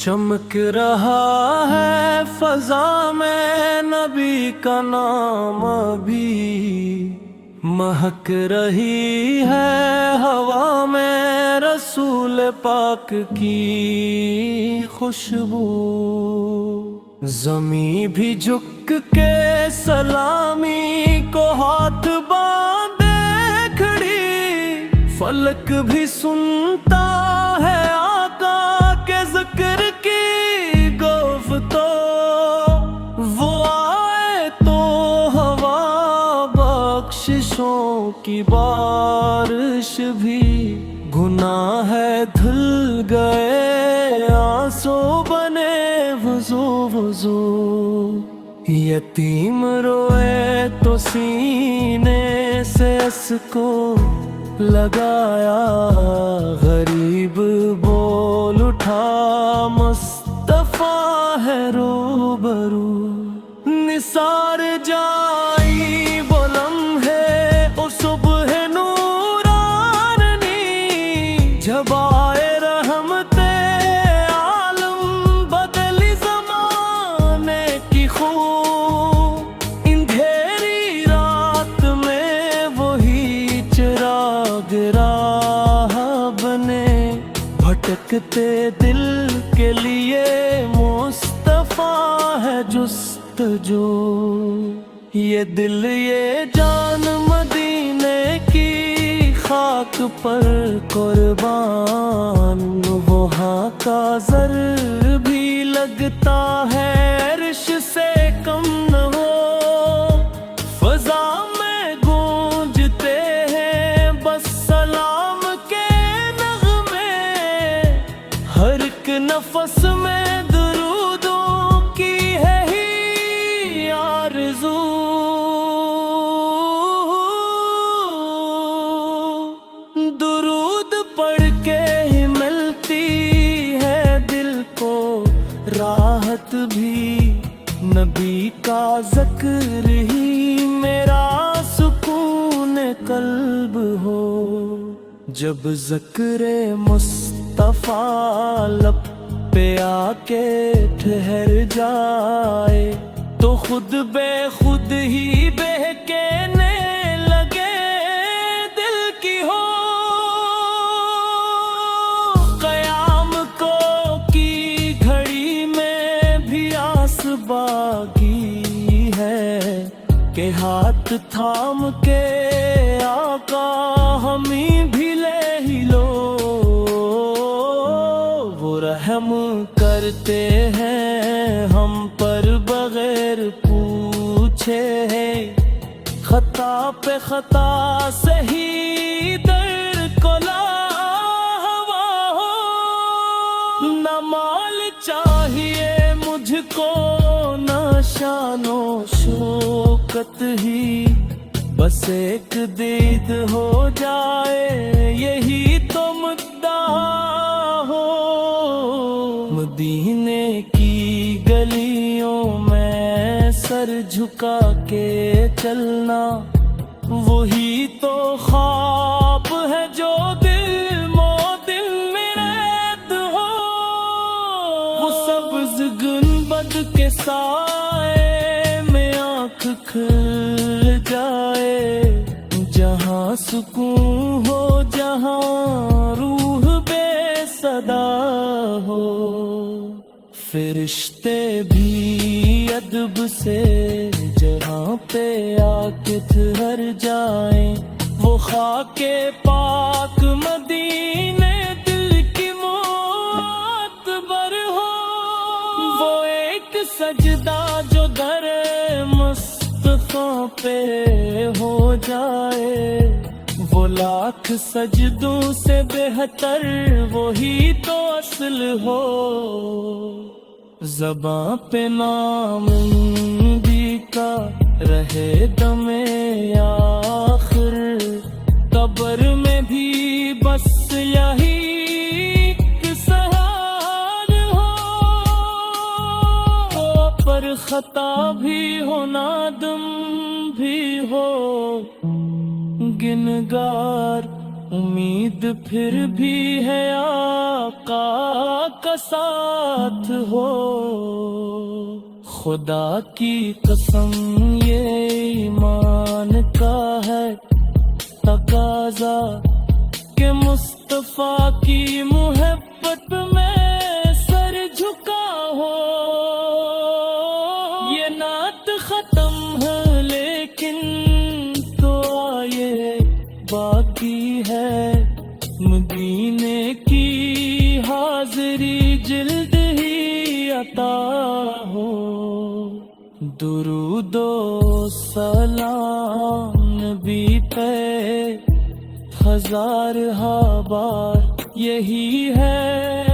چمک رہا ہے فضا میں نبی کا نام ابھی، مہک رہی ہے ہوا میں رسول پاک کی خوشبو، زمیں بھی جھک کے سلامی کو ہاتھ باندھے کھڑی، فلک بھی سنتا ہے آقا کے ذکر کی گفتگو، وہ آئے تو ہوا بخششوں کی بارش بھی، گناہ ہے دھل گئے آنسو بنے وضو وضو، یتیم روئے تو سینے سے اس کو لگایا، غریب بول اٹھا مصطفیٰ ہے روبرو، نثار جائی وہ لمحے او صبح نورانی، جب آئے رحمت عالم بدلی زمانے کی خو، اندھیری رات میں وہی چراغ راہ بنے، بھٹکتے دل کے لیے مصطفیٰ ہے جستجو، یہ دل یہ جان مدینے کی خاک پر قربان، وہاں کا زر بھی لگتا ہے عرش سے کم نہ ہو، فضا میں گونجتے ہیں بس سلام کے نغمے، ہر ایک نفس میں درودوں کی ہے ہی آرزو، درود پڑھ کے ہی ملتی ہے دل کو راحت بھی، نبی کا ذکر ہی میرا سکون قلب ہو، جب ذکر مصطفیٰ لب پہ آ کے ٹھہر جائے تو خود بے خود ہی بہکنے لگے دل کی ہو، قیام کو کی گھڑی میں بھی آس باقی ہے کہ ہاتھ تھام کے آقا ہمیں بھی لے ہی لو، وہ رحم کرتے ہیں ہم پر بغیر پوچھے، خطا پہ خطا سہی در کو لاوا ہو، نہ مال چاہیے مجھ کو نہ شان و شوکت ہی، بس ایک دید ہو جائے یہی تو مدعا ہو، مدینے کی گلیوں میں سر جھکا کے چلنا، وہی تو خواب ہے جو دل میں رہت ہو، وہ سبز گنبد کے سائے میں آنکھ کھل جائے، جہاں سکون ہو جہاں روح بے صدا ہو، فرشتے بھی ادب سے جہاں پہ آ کے ٹھہر جائیں، وہ خاک پاک مدینے دل کی معتبر ہو، وہ ایک سجدہ جو در مصطفیٰ پہ ہو جائے، وہ لاکھ سجدوں سے بہتر وہی تو اصل ہو، زباں پہ نام نبی کا رہے دم آخر، قبر میں بھی بس یہی ایک سہار ہو، پر خطا بھی ہو نادم بھی ہو، گنگار امید پھر بھی ہے آقا کا ساتھ ہو، خدا کی قسم یہ ایمان کا ہے تقاضا کہ مصطفیٰ کی محبت میں سر جھکا ہو۔ یہ نعت ختم ہے لیکن تو آئے باقی ہے، مدینے کی حاضری جلد ہی عطا ہو۔ درود و سلام نبی پہ ہزارہا بار یہی ہے